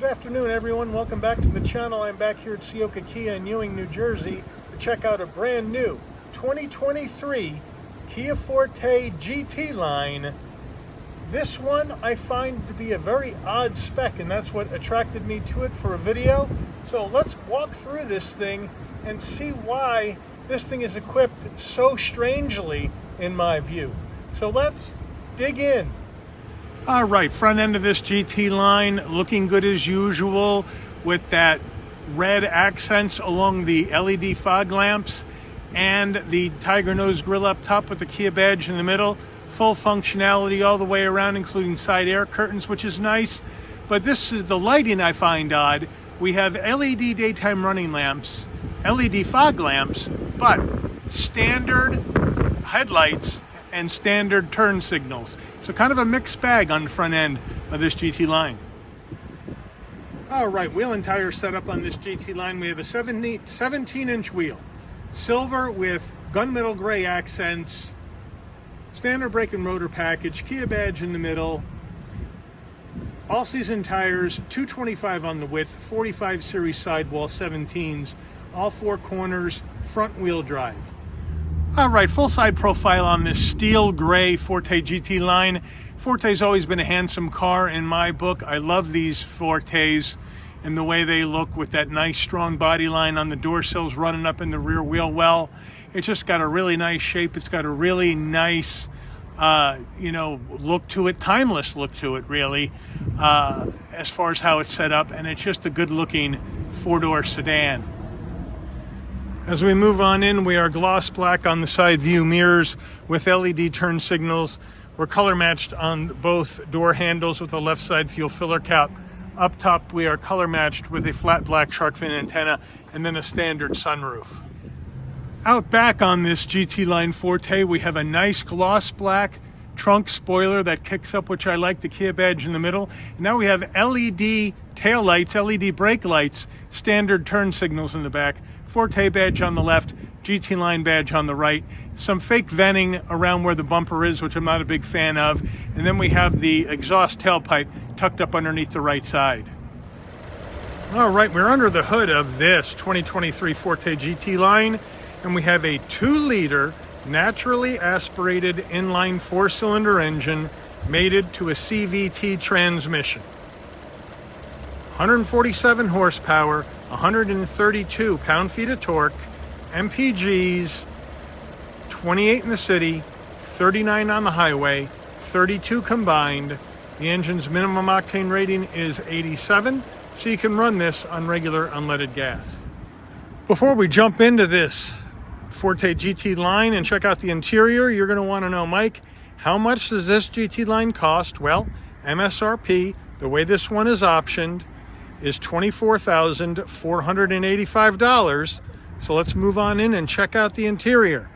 afternoon, everyone. Welcome back to the channel. I'm back here at Ciocca Kia in Ewing, New Jersey to check out a brand new 2023 Kia Forte GT Line. This one I find to be a very odd spec, and that's what attracted me to it for a video. So let's walk through this thing and see why this thing is equipped so strangely in my view. So let's dig in. All right, front end of this GT line looking good as usual with that red accents along the LED fog lamps and the tiger nose grille up top with the Kia badge in the middle. Full functionality all the way around, including side air curtains, which is nice. But this is the lighting I find odd. We have LED daytime running lamps, LED fog lamps, but standard headlights and standard turn signals. So kind of a mixed bag on the front end of this GT line. All right, wheel and tire setup on this GT line. We have a 17-inch wheel, silver with gunmetal gray accents, standard brake and rotor package, Kia badge in the middle, all-season tires, 225 on the width, 45 series sidewall 17s, all four corners, front wheel drive. All right, full side profile on this steel gray Forte GT line. Forte's always been a handsome car in my book. I love these Fortes and the way they look with that nice strong body line on the door sills running up in the rear wheel well. It's just got a really nice shape. It's got a really nice, look to it, timeless look to it, really, as far as how it's set up. And it's just a good looking four-door sedan. As we move on in, we are gloss black on the side view mirrors with LED turn signals. We're color matched on both door handles with a left side fuel filler cap. Up top, we are color matched with a flat black shark fin antenna and then a standard sunroof. Out back on this GT Line Forte, we have a nice gloss black trunk spoiler that kicks up, which I like, the Kia badge in the middle. And now we have LED tail lights, LED brake lights, standard turn signals in the back, Forte badge on the left, GT Line badge on the right, some fake venting around where the bumper is, which I'm not a big fan of, and then we have the exhaust tailpipe tucked up underneath the right side. All right, we're under the hood of this 2023 Forte GT Line, and we have a 2-liter naturally aspirated inline 4-cylinder engine mated to a CVT transmission. 147 horsepower, 132 pound-feet of torque, MPGs, 28 in the city, 39 on the highway, 32 combined. The engine's minimum octane rating is 87, so you can run this on regular unleaded gas. Before we jump into this Forte GT Line and check out the interior, you're going to want to know, Mike, how much does this GT Line cost? Well, MSRP, the way this one is optioned, is $24,485. So let's move on in and check out the interior.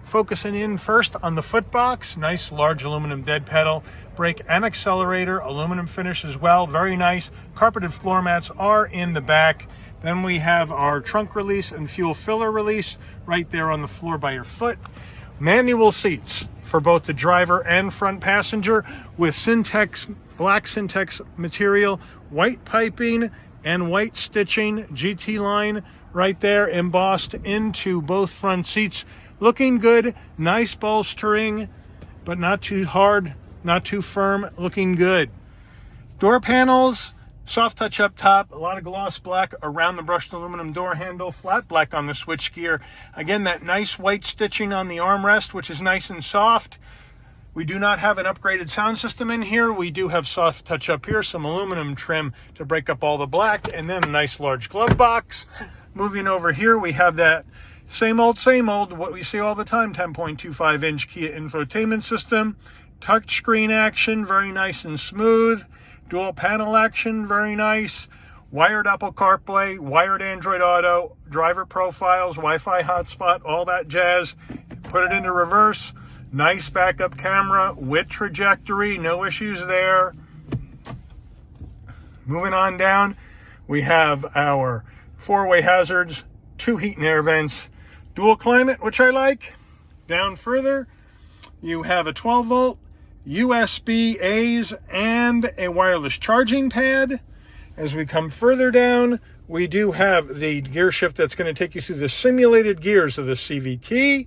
Focusing in first on the footbox, nice large aluminum dead pedal, brake and accelerator, aluminum finish as well, very nice. Carpeted floor mats are in the back. Then we have our trunk release and fuel filler release right there on the floor by your foot. Manual seats for both the driver and front passenger with black Syntex material, white piping and white stitching. GT Line right there embossed into both front seats. Looking good, nice bolstering, but not too hard, not too firm, looking good. Door panels, soft touch up top, a lot of gloss black around the brushed aluminum door handle, flat black on the switchgear. Again, that nice white stitching on the armrest, which is nice and soft. We do not have an upgraded sound system in here. We do have soft touch up here, some aluminum trim to break up all the black, and then a nice large glove box. Moving over here, we have that same old, what we see all the time, 10.25-inch Kia infotainment system. Touchscreen action, very nice and smooth. Dual panel action, very nice. Wired Apple CarPlay, wired Android Auto, driver profiles, Wi-Fi hotspot, all that jazz. Put it into reverse. Nice backup camera with trajectory, no issues there. Moving on down, we have our 4-way hazards, 2 heat and air vents, dual climate, which I like. Down further, you have a 12-volt USB A's and a wireless charging pad. As we come further down, we do have the gear shift that's going to take you through the simulated gears of the CVT.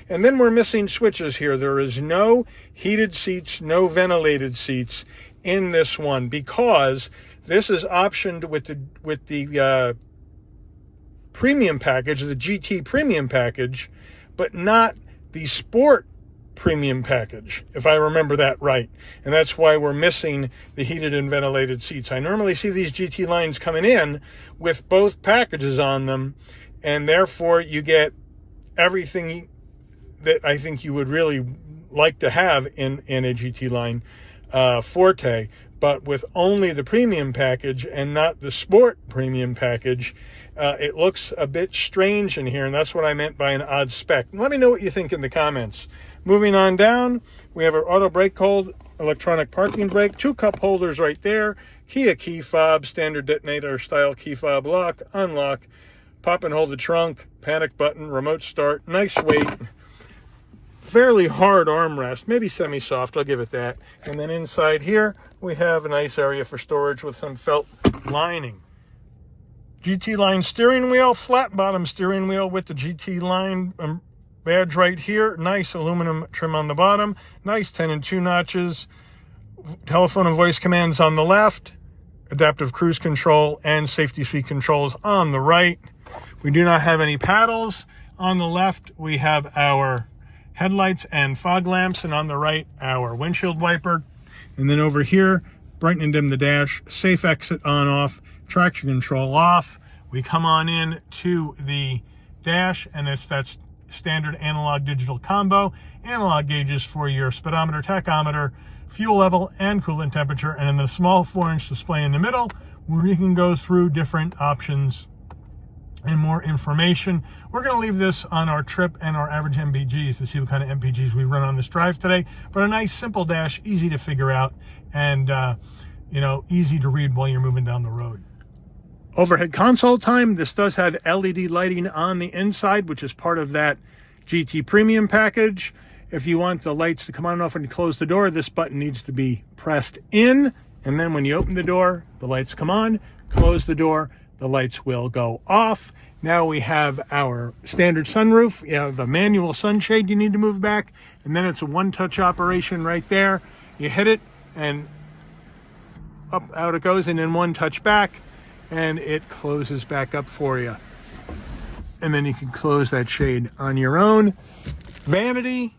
And then we're missing switches here. There is no heated seats, no ventilated seats in this one, because this is optioned with the premium package, the GT premium package, but not the Sport premium package, if I remember that right. And that's why we're missing the heated and ventilated seats. I normally see these GT lines coming in with both packages on them, and therefore you get everything that I think you would really like to have in a GT line Forte, but with only the premium package and not the Sport premium package. It looks a bit strange in here, and that's what I meant by an odd spec. Let me know what you think in the comments. Moving on down, we have our auto brake hold, electronic parking brake, 2 cup holders right there, Kia key fob, standard detonator style key fob lock, unlock, pop and hold the trunk, panic button, remote start, nice weight, fairly hard armrest, maybe semi-soft, I'll give it that. And then inside here, we have a nice area for storage with some felt lining. GT Line steering wheel, flat bottom steering wheel with the GT Line badge right here. Nice aluminum trim on the bottom. Nice 10 and 2 notches. Telephone and voice commands on the left. Adaptive cruise control and safety seat controls on the right. We do not have any paddles. On the left, we have our headlights and fog lamps, and on the right, our windshield wiper. And then over here, brighten and dim the dash, safe exit on off, traction control off. We come on in to the dash, and it's that standard analog digital combo. Analog gauges for your speedometer, tachometer, fuel level, and coolant temperature. And then the small 4-inch display in the middle, where you can go through different options and more information. We're going to leave this on our trip and our average MPGs to see what kind of MPGs we run on this drive today. But a nice simple dash, easy to figure out, and easy to read while you're moving down the road. Overhead console time. This does have LED lighting on the inside, which is part of that GT Premium package. If you want the lights to come on and off when you close the door, this button needs to be pressed in. And then when you open the door, the lights come on. Close the door, the lights will go off. Now we have our standard sunroof. You have a manual sunshade you need to move back. And then it's a one-touch operation right there. You hit it and up, out it goes, and then one touch back, and it closes back up for you. And then you can close that shade on your own. Vanity,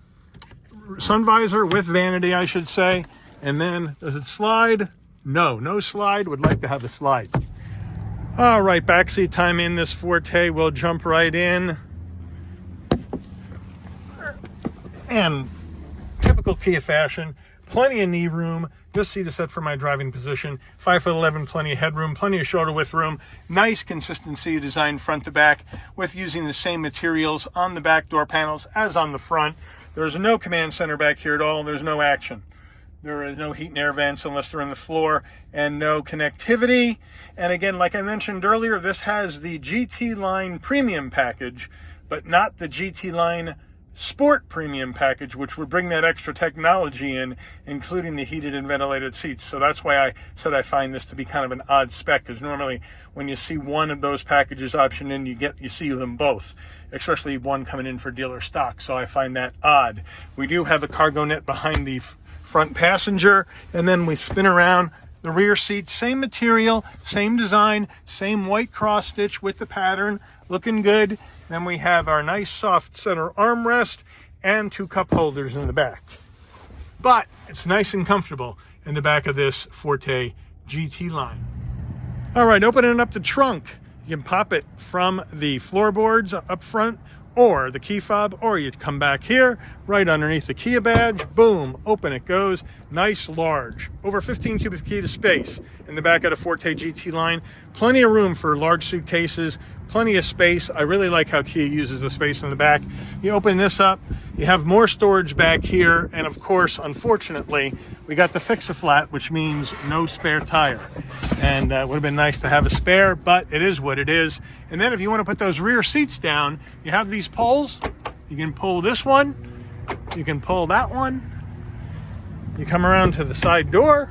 sun visor with vanity, I should say. And then, does it slide? No slide. Would like to have a slide. All right, backseat time in this Forte. We'll jump right in. And typical Kia fashion, plenty of knee room. This seat is set for my driving position. 5'11", plenty of headroom, plenty of shoulder width room. Nice consistency designed front to back with using the same materials on the back door panels as on the front. There's no command center back here at all. There's no action. There is no heat and air vents unless they're on the floor, and no connectivity. And again, like I mentioned earlier, this has the GT Line Premium package, but not the GT Line Sport Premium package, which would bring that extra technology in, including the heated and ventilated seats. So that's why I said I find this to be kind of an odd spec, because normally when you see one of those packages optioned in, you see them both, especially one coming in for dealer stock. So I find that odd. We do have a cargo net behind the front passenger, and then we spin around the rear seat, same material, same design, same white cross stitch with the pattern, looking good. Then we have our nice soft center armrest and 2 cup holders in the back. But it's nice and comfortable in the back of this Forte GT Line. All right, opening up the trunk. You can pop it from the floorboards up front, or the key fob, or you'd come back here, right underneath the Kia badge, boom, open it goes. Nice, large, over 15 cubic feet of space in the back of the Forte GT Line. Plenty of room for large suitcases, plenty of space. I really like how Kia uses the space in the back. You open this up, you have more storage back here, and of course, unfortunately, we got the fix-a-flat, which means no spare tire. And it would have been nice to have a spare, but it is what it is. And then if you want to put those rear seats down, you have these poles. You can pull this one, you can pull that one. You come around to the side door,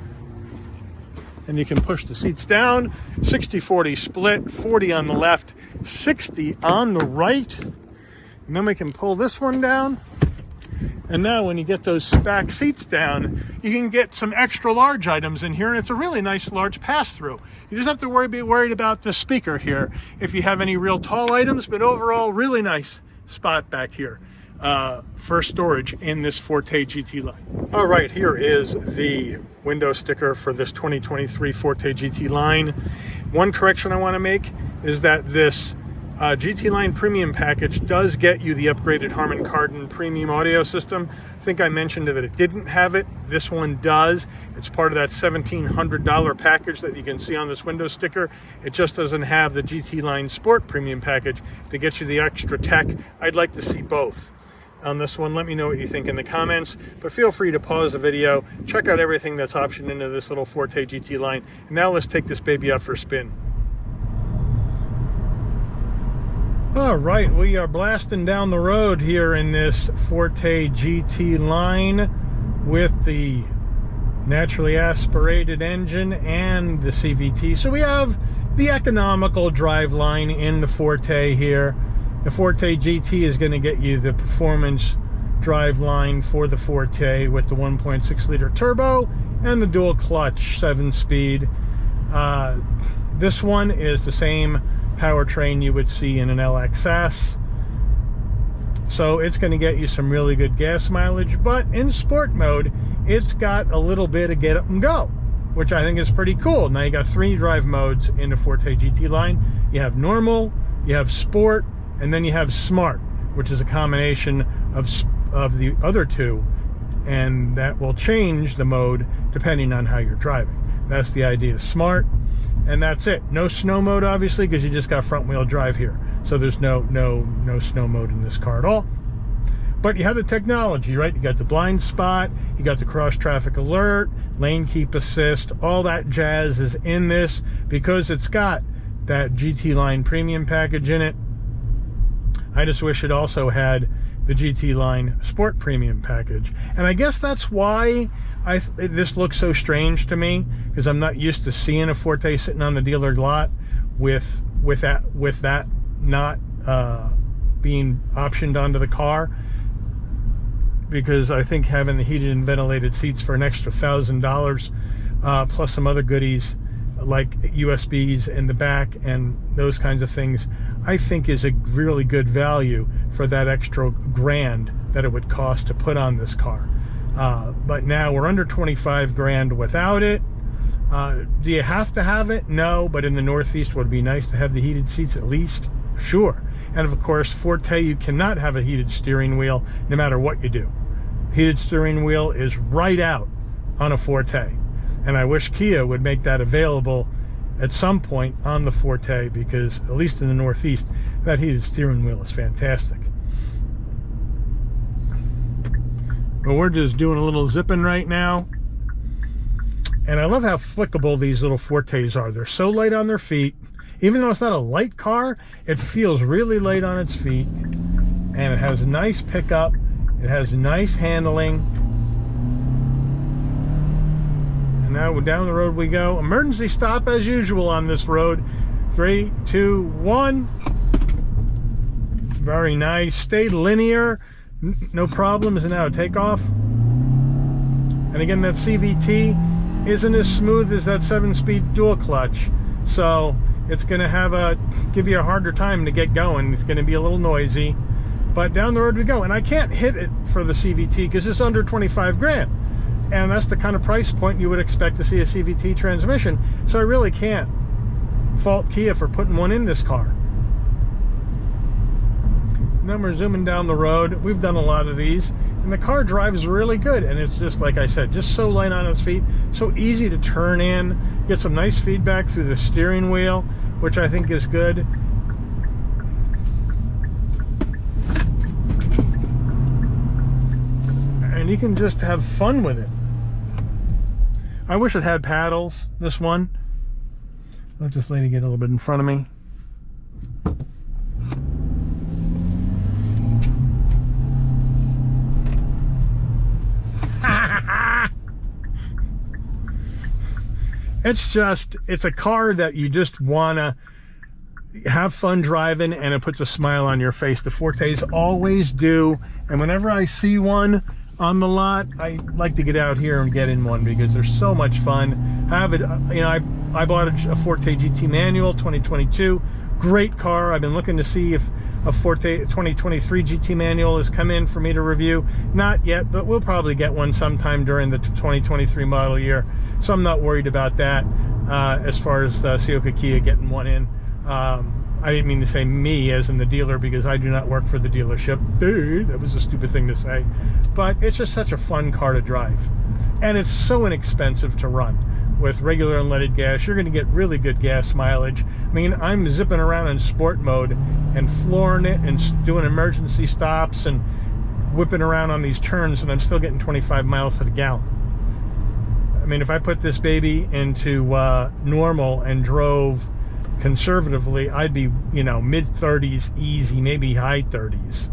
and you can push the seats down. 60-40 split, 40 on the left, 60 on the right. And then we can pull this one down. And now when you get those back seats down, you can get some extra large items in here, and it's a really nice large pass-through. You just have to be worried about the speaker here if you have any real tall items, but overall, really nice spot back here for storage in this Forte GT line. All right, here is the window sticker for this 2023 Forte GT line. One correction I want to make is that this GT Line Premium package does get you the upgraded Harman Kardon premium audio system. I think I mentioned that it didn't have it. This one does. It's part of that $1,700 package that you can see on this window sticker. It just doesn't have the GT Line Sport Premium package to get you the extra tech. I'd like to see both on this one. Let me know what you think in the comments, but feel free to pause the video, check out everything that's optioned into this little Forte GT Line. And now let's take this baby out for a spin. All right, we are blasting down the road here in this Forte GT line with the naturally aspirated engine and the CVT. So we have the economical drive line in the Forte here. The Forte GT is going to get you the performance drive line for the Forte with the 1.6 liter turbo and the dual clutch 7-speed. This one is the same powertrain you would see in an LXS, so it's going to get you some really good gas mileage, but in sport mode it's got a little bit of get up and go, which I think is pretty cool. Now you got 3 drive modes in the Forte GT line. You have normal, you have sport, and then you have smart, which is a combination of the other two, and that will change the mode depending on how you're driving. That's the idea of smart. And that's it. No snow mode, obviously, because you just got front wheel drive here. So there's no snow mode in this car at all. But you have the technology, right? You got the blind spot, you got the cross traffic alert, lane keep assist, all that jazz is in this because it's got that GT Line Premium package in it. I just wish it also had the GT Line Sport Premium package. And I guess that's why this looks so strange to me, because I'm not used to seeing a Forte sitting on the dealer lot with that not being optioned onto the car, because I think having the heated and ventilated seats for an extra $1,000 plus some other goodies like USBs in the back and those kinds of things, I think is a really good value for that extra grand that it would cost to put on this car. But now we're under 25 grand without it. Do you have to have it? No, but in the Northeast would it be nice to have the heated seats at least? Sure. And of course, Forte, you cannot have a heated steering wheel no matter what you do. Heated steering wheel is right out on a Forte. And I wish Kia would make that available at some point on the Forte, because at least in the Northeast, that heated steering wheel is fantastic. But we're just doing a little zipping right now. And I love how flickable these little Fortes are. They're so light on their feet. Even though it's not a light car, it feels really light on its feet. And it has a nice pickup. It has nice handling. And now down the road we go. Emergency stop as usual on this road. 3, 2, 1. Very nice. Stay linear. No problems. And now takeoff. And again, that CVT isn't as smooth as that 7-speed dual clutch. So it's going to give you a harder time to get going. It's going to be a little noisy. But down the road we go. And I can't hit it for the CVT because it's under 25 grand. And that's the kind of price point you would expect to see a CVT transmission. So I really can't fault Kia for putting one in this car. And then we're zooming down the road. We've done a lot of these. And the car drives really good. And it's just, like I said, just so light on its feet. So easy to turn in. Get some nice feedback through the steering wheel, which I think is good. And you can just have fun with it. I wish it had paddles, this one. Let this lady get a little bit in front of me. it's a car that you just want to have fun driving, and it puts a smile on your face. The Fortes always do, and whenever I see one on the lot, I like to get out here and get in one because they're so much fun. Have it, you know, I bought a Forte GT manual 2022, great car. I've been looking to see if a Forte 2023 GT manual has come in for me to review. Not yet, but we'll probably get one sometime during the 2023 model year, so I'm not worried about that as far as Ciocca Kia getting one in. I didn't mean to say me as in the dealer, because I do not work for the dealership. Dude, that was a stupid thing to say. But it's just such a fun car to drive. And it's so inexpensive to run. With regular unleaded gas, you're going to get really good gas mileage. I mean, I'm zipping around in sport mode and flooring it and doing emergency stops and whipping around on these turns, and I'm still getting 25 miles to the gallon. I mean, if I put this baby into normal and drove conservatively, I'd be, you know, mid-30s easy, maybe high 30s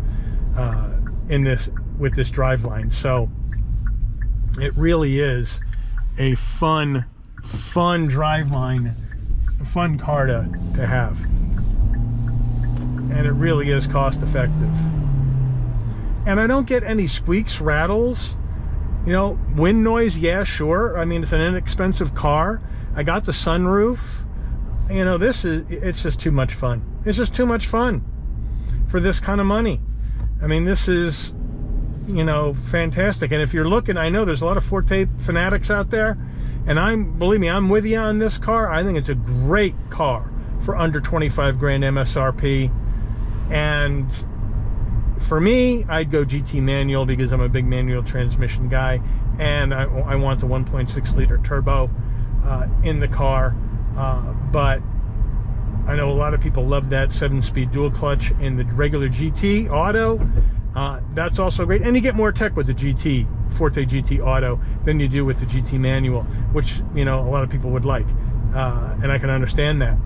in this, with this driveline. So it really is a fun driveline, a fun car to have, and it really is cost effective. And I don't get any squeaks, rattles, you know, wind noise. Yeah, sure, I mean, it's an inexpensive car. I got the sunroof. You know, it's just too much fun. It's just too much fun for this kind of money. I mean, this is, you know, fantastic. And if you're looking, I know there's a lot of Forte fanatics out there, and believe me, I'm with you on this car. I think it's a great car for under 25 grand MSRP. And for me, I'd go GT manual because I'm a big manual transmission guy, and I want the 1.6 liter turbo in the car. But I know a lot of people love that 7-speed dual clutch in the regular GT Auto. That's also great, and you get more tech with the GT Forte GT Auto than you do with the GT manual, which, you know, a lot of people would like, and I can understand that.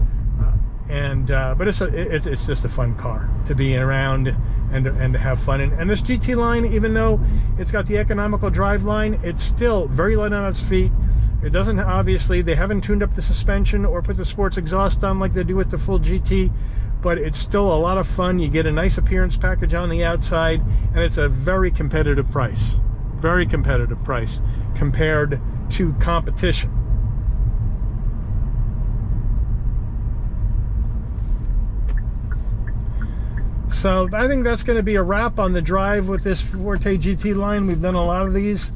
But it's just a fun car to be around and to have fun in. And this GT line, even though it's got the economical drive line, it's still very light on its feet. It doesn't, obviously, they haven't tuned up the suspension or put the sports exhaust on like they do with the full GT, but it's still a lot of fun. You get a nice appearance package on the outside, and it's a very competitive price. Very competitive price compared to competition. So I think that's going to be a wrap on the drive with this Forte GT line. We've done a lot of these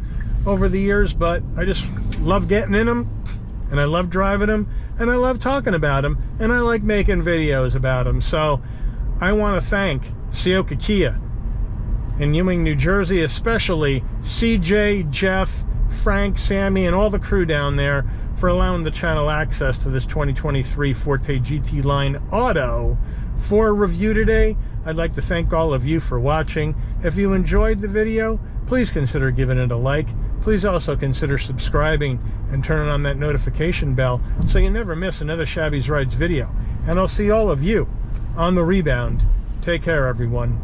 over the years, but I just love getting in them, and I love driving them, and I love talking about them, and I like making videos about them. So I want to thank Ciocca Kia in Ewing, New Jersey, especially CJ, Jeff, Frank, Sammy, and all the crew down there for allowing the channel access to this 2023 Forte GT Line Auto for a review today. I'd like to thank all of you for watching. If you enjoyed the video, please consider giving it a like. Please also consider subscribing and turning on that notification bell so you never miss another Shabby's Rides video. And I'll see all of you on the rebound. Take care, everyone.